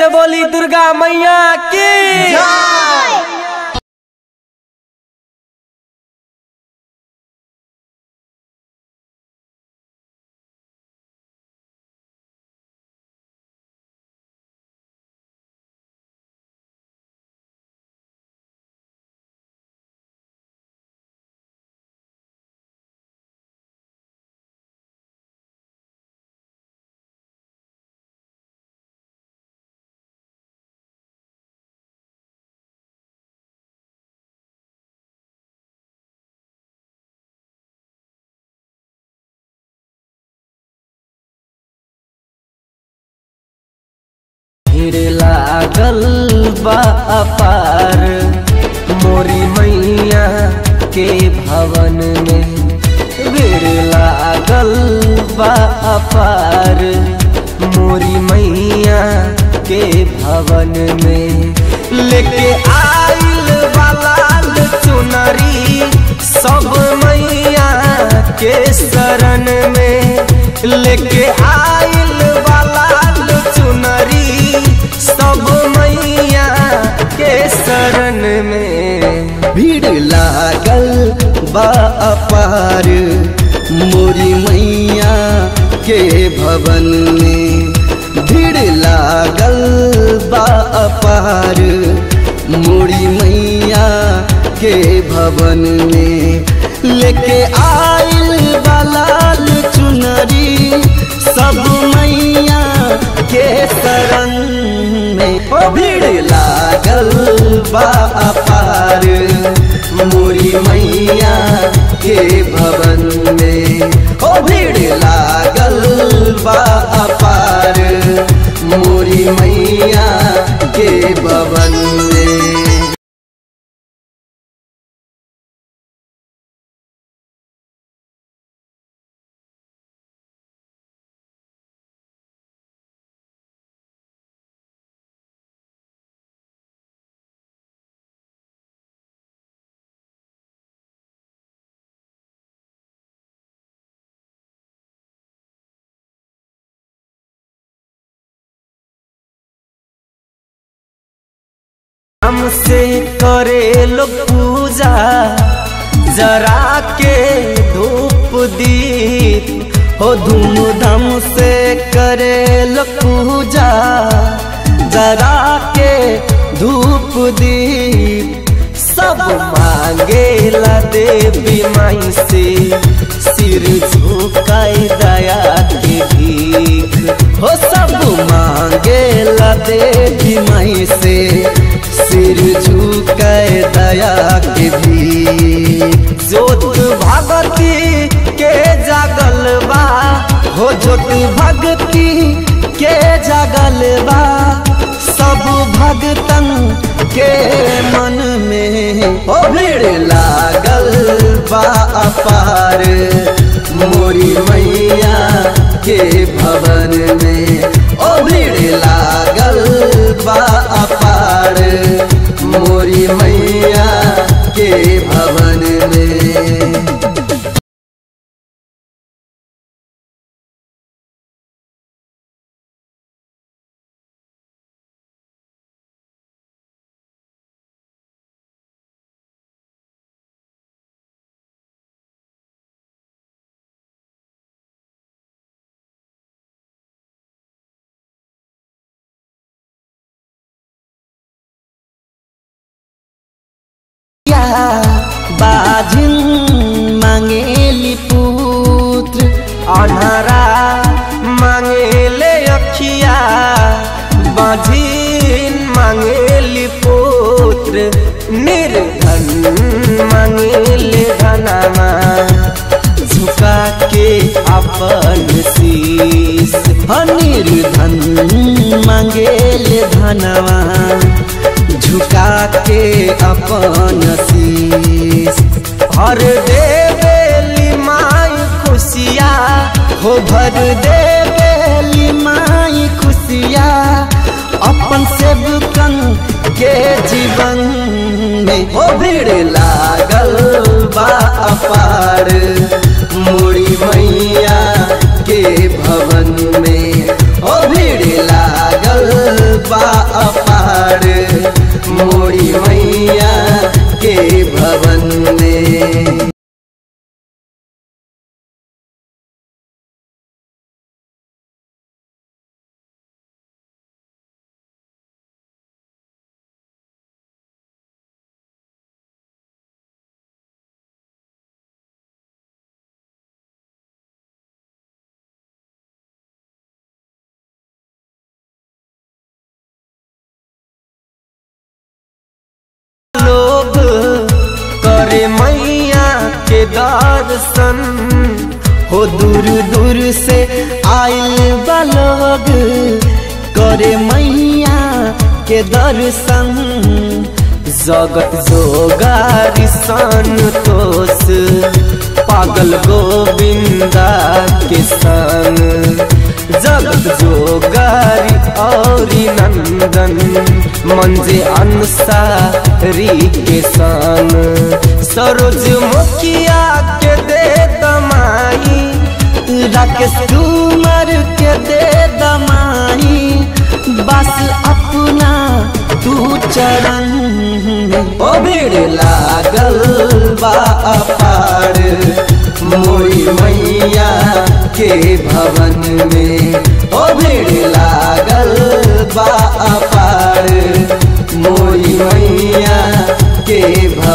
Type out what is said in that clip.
से बोली दुर्गा मैया की भीड़ लागल बा अपार मोरी मैया के भवन में। भीड़ लागल बा अपार मोरी मैया के भवन में। लेके आइल लाल चुनरी सब मैया के शरण में। लेके आइल लाल चुनरी सब मैया के शरण में। भीड़ लागल बा अपार मोरी मैया के भवन में। भीड़ लागल बा अपार मोरी मैया के भवन में। लेके आइल लाल चुनरी सब मैया के शरण में। भीड़ लागल बा अपार मोरी मैया के भवन में। ओ भीड़ लागल बा अपार मोरी मैया के भवन में। हमसे करे लो पूजा जरा के धूप दीप। हो धूमधाम से करे लो पूजा जरा के धूप दीप। सब मांगेला देवी माई से सिर झुकाई दया के भीख। हो सब मांगेला देवी माई से सिर झुकाए दया के भीख। जोत भगती के जागल बा हो जोत भगती के जागल बा सब भगतन के मन में। ओ भीड़ लागल बा अपार मोरी मैया के भवन में। ओ भीड़ लागल बा अपार मोरी मैया के भवन में। बाजिन मांगेली पुत्र अनहरा मांगेले अखिया। बाझिन मांगेली पुत्र निर्धन मांगेले धनमा। झुका के अपन शीश निर्धन मांगेले धनवा। झुका के अपन शीश भर देवेली माई खुशिया। हो भर देवेली माई खुशिया अपन सेवकन के जीवन में। हो भीड़ लागल बा अपार मोरी मैया के भवन में। ओ भीड़ लागल बा दर्शन हो दूर दूर से आइल बा लोग करे मैया के दर्शन। जगत जोगारी संतोष पागल गोविंदा के संग। जगत जोगारी और नंदन मंजे अंसारी के संग। सरोज मुखिया के दे दमाई राकेश कुमार के दे दमाई बस अपना तू चरण में। ओ भीड़ लागल बा अपार मोरी मैया के भवन में। ओ भीड़ लागल बा अपार मोरी मैया के भवन